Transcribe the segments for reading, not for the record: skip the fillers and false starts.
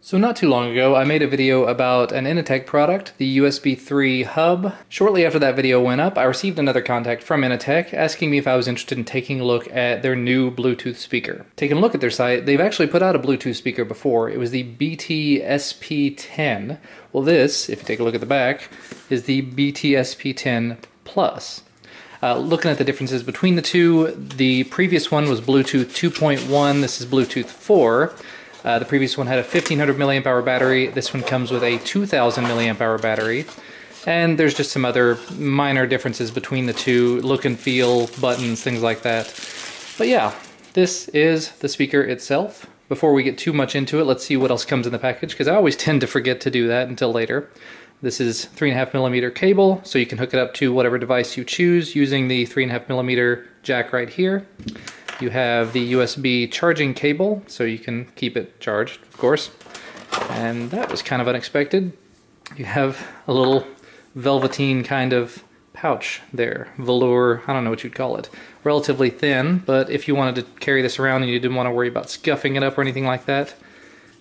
So not too long ago, I made a video about an Inateck product, the USB 3 hub. Shortly after that video went up, I received another contact from Inateck asking me if I was interested in taking a look at their new Bluetooth speaker. Taking a look at their site, they've actually put out a Bluetooth speaker before. It was the BTSP-10. Well, this, if you take a look at the back, is the BTSP-10 Plus. Looking at the differences between the two, the previous one was Bluetooth 2.1, this is Bluetooth 4. The previous one had a 1500 milliamp hour battery. This one comes with a 2000 milliamp hour battery. And there's just some other minor differences between the two, look and feel, buttons, things like that. But yeah, this is the speaker itself. Before we get too much into it, let's see what else comes in the package, because I always tend to forget to do that until later. This is 3.5mm cable, so you can hook it up to whatever device you choose using the 3.5mm jack right here. You have the USB charging cable, so you can keep it charged, of course. And that was kind of unexpected. You have a little velveteen kind of pouch there. Velour, I don't know what you'd call it. Relatively thin, but if you wanted to carry this around and you didn't want to worry about scuffing it up or anything like that,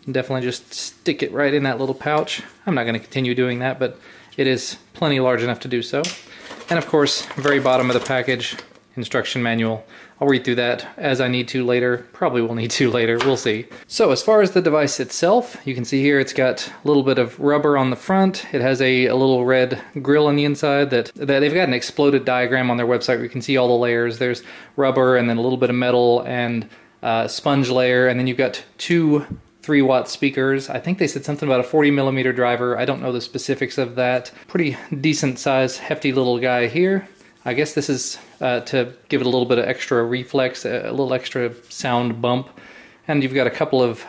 definitely just stick it right in that little pouch. I'm not going to continue doing that, but it is plenty large enough to do so. And of course, very bottom of the package, instruction manual. I'll read through that as I need to later. Probably will need to later, we'll see. So as far as the device itself, you can see here it's got a little bit of rubber on the front. It has a little red grill on the inside that they've got an exploded diagram on their website where you can see all the layers. There's rubber and then a little bit of metal and sponge layer, and then you've got two 3-watt speakers. I think they said something about a 40mm driver. I don't know the specifics of that. Pretty decent size, hefty little guy here. I guess this is to give it a little bit of extra reflex, a little extra sound bump. And you've got a couple of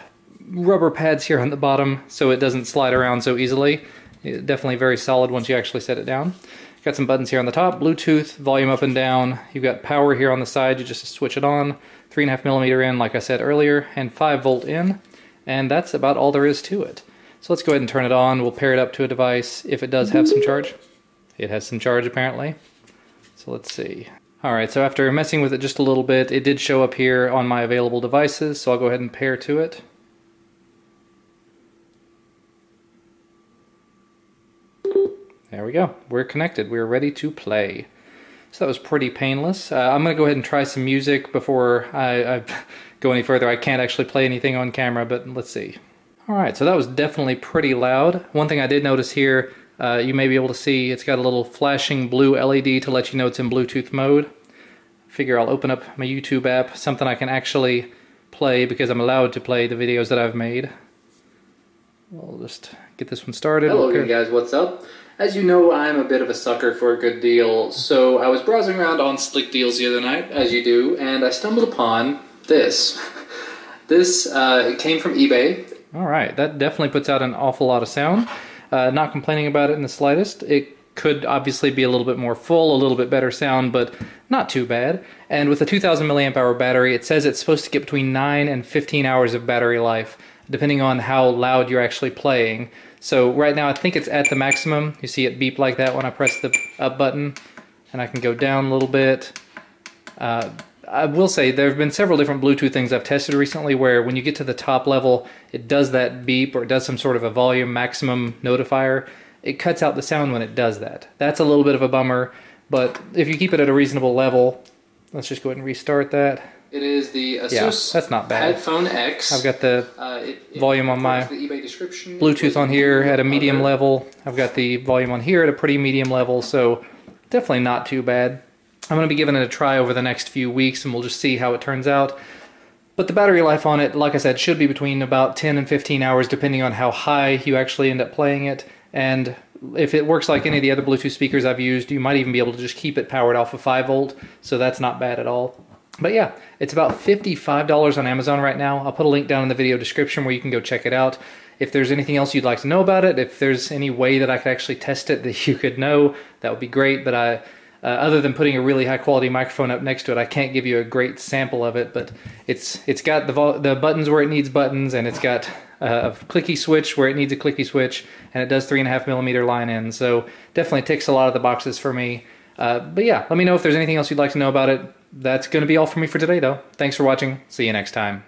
rubber pads here on the bottom so it doesn't slide around so easily. Definitely very solid once you actually set it down. Got some buttons here on the top, Bluetooth, volume up and down. You've got power here on the side, you just switch it on. 3.5mm in, like I said earlier, and 5V in. And that's about all there is to it. So let's go ahead and turn it on. We'll pair it up to a device if it does have some charge. It has some charge apparently. So let's see. Alright, so after messing with it just a little bit, it did show up here on my available devices, so I'll go ahead and pair to it. There we go. We're connected. We're ready to play. So that was pretty painless. I'm going to go ahead and try some music before I go any further. I can't actually play anything on camera, but let's see. Alright, so that was definitely pretty loud. One thing I did notice here, you may be able to see it's got a little flashing blue LED to let you know it's in Bluetooth mode. Figure I'll open up my YouTube app, something I can actually play because I'm allowed to play the videos that I've made. We'll just get this one started. Hello again, guys, what's up? As you know, I'm a bit of a sucker for a good deal, so I was browsing around on Slick Deals the other night, as you do, and I stumbled upon this. This came from eBay. Alright, that definitely puts out an awful lot of sound. Not complaining about it in the slightest. It could obviously be a little bit more full, a little bit better sound, but not too bad. And with a 2000 milliamp hour battery, it says it's supposed to get between 9 and 15 hours of battery life, depending on how loud you're actually playing. So right now I think it's at the maximum. You see it beep like that when I press the up button, and I can go down a little bit. I will say there have been several different Bluetooth things I've tested recently where when you get to the top level, it does that beep or it does some sort of a volume maximum notifier. It cuts out the sound when it does that. That's a little bit of a bummer, but if you keep it at a reasonable level, let's just go ahead and restart that. It is the Asus that's not bad. Headphone X. I've got the volume on my the eBay description. Bluetooth on here at a medium level. I've got the volume on here at a pretty medium level, so definitely not too bad. I'm going to be giving it a try over the next few weeks and we'll just see how it turns out. But the battery life on it, like I said, should be between about 10 and 15 hours depending on how high you actually end up playing it. And if it works like any of the other Bluetooth speakers I've used, you might even be able to just keep it powered off of 5V, so that's not bad at all. But yeah, it's about $55 on Amazon right now. I'll put a link down in the video description where you can go check it out. If there's anything else you'd like to know about it, if there's any way that I could actually test it that you could know, that would be great. But other than putting a really high quality microphone up next to it, I can't give you a great sample of it, but it's got the buttons where it needs buttons, and it's got a clicky switch where it needs a clicky switch, and it does 3.5mm line in, so definitely ticks a lot of the boxes for me. But yeah, let me know if there's anything else you'd like to know about it. That's going to be all for me for today, though. Thanks for watching. See you next time.